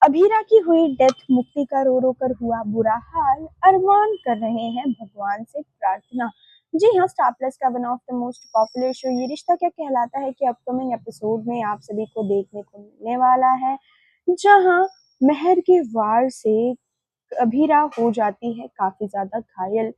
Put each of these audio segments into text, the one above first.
अभीरा की हुई डेथ, मुक्ति का रो रो कर हुआ बुरा हाल, अरमान कर रहे हैं भगवान से प्रार्थना। जी हाँ, स्टार प्लस का one of the most popular show ये रिश्ता क्या कहलाता है कि अपकमिंग एपिसोड में आप सभी को देखने को मिलने वाला है, जहां महर के वार से अभीरा हो जाती है काफी ज्यादा घायल।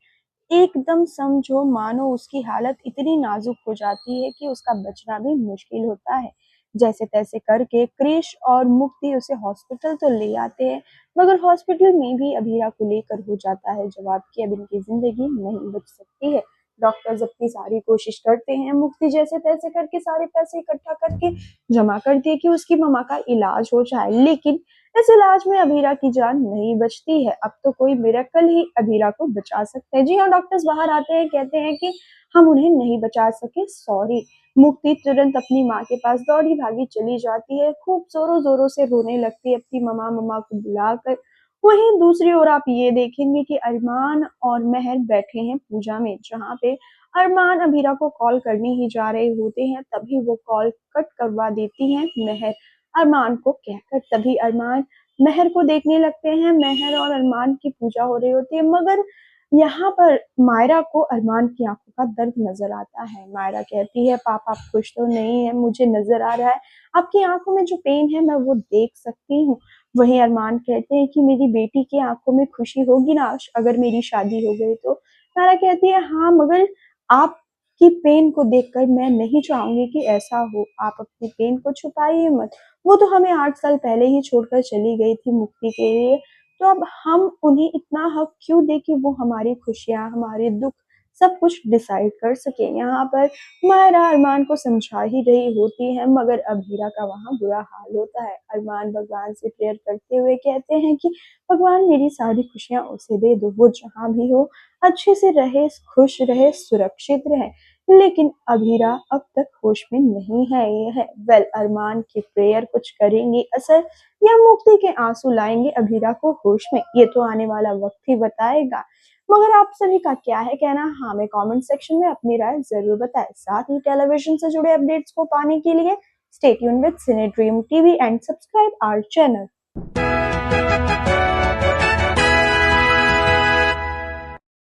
एकदम समझो मानो उसकी हालत इतनी नाजुक हो जाती है कि उसका बचना भी मुश्किल होता है। जैसे तैसे करके क्रिश और मुक्ति उसे हॉस्पिटल तो ले आते हैं, मगर हॉस्पिटल में भी अभीरा को लेकर हो जाता है जवाब कि अब इनकी जिंदगी नहीं बच सकती है। डॉक्टर्स अपनी सारी कोशिश करते हैं, मुक्ति जैसे तैसे करके सारे पैसे इकट्ठा करके जमा करती है कि उसकी मम्मा का इलाज हो जाए, लेकिन इस इलाज में अभीरा की जान नहीं बचती है। अब तो कोई मिरेकल ही अभीरा को बचा सकता है। जी हाँ, डॉक्टर्स बाहर आते हैं, कहते हैं कि हम उन्हें नहीं बचा सके, सॉरी। मुक्ति तुरंत अपनी माँ के पास दौड़ी भागी चली जाती है, खूब जोरों जोरों से रोने लगती है अपनी मम्मा मम्मा को बुलाकर। वहीं दूसरी ओर आप ये देखेंगे कि अरमान और महर बैठे हैं पूजा में, जहाँ पे अरमान अभीरा को कॉल करने ही जा रहे होते हैं, तभी वो कॉल कट करवा देती हैं महर अरमान को कहकर। तभी अरमान महर को देखने लगते हैं। महर और अरमान की पूजा हो रही होती है, मगर यहाँ पर मायरा को अरमान की आंखों का दर्द नजर आता है। मायरा कहती है, पापा आप खुश तो नहीं है, मुझे नजर आ रहा है आपकी आंखों में जो पेन है मैं वो देख सकती हूँ। वहीं अरमान कहते हैं कि मेरी बेटी की आंखों में खुशी होगी ना अगर मेरी शादी हो गई तो। मायरा कहती है, हाँ मगर आपकी पेन को देखकर मैं नहीं चाहूंगी कि ऐसा हो, आप अपनी पेन को छुपाइए मत। वो तो हमें 8 साल पहले ही छोड़कर चली गई थी मुक्ति के लिए, तो अब हम उन्हें इतना हक क्यों दे कि वो हमारी खुशियां हमारे दुख सब कुछ डिसाइड कर सके। यहाँ पर मायरा अरमान को समझा ही रही होती है, मगर अभीरा का वहां बुरा हाल होता है। अरमान भगवान से प्रेयर करते हुए कहते हैं कि भगवान मेरी सारी खुशियां उसे दे दो, वो जहां भी हो अच्छे से रहे, खुश रहे, सुरक्षित रहे। लेकिन अभीरा अब तक होश में नहीं है। ये है वेल, अरमान की प्रेयर कुछ करेंगी असर या मुक्ति के आंसू लाएंगे अभीरा को होश में, ये तो आने वाला वक्त ही बताएगा। मगर आप सभी का क्या है कहना, हमें कमेंट सेक्शन में अपनी राय जरूर बताएं। साथ ही टेलीविजन से जुड़े अपडेट्स को पाने के लिए stay tuned with cine dream TV and subscribe our channel.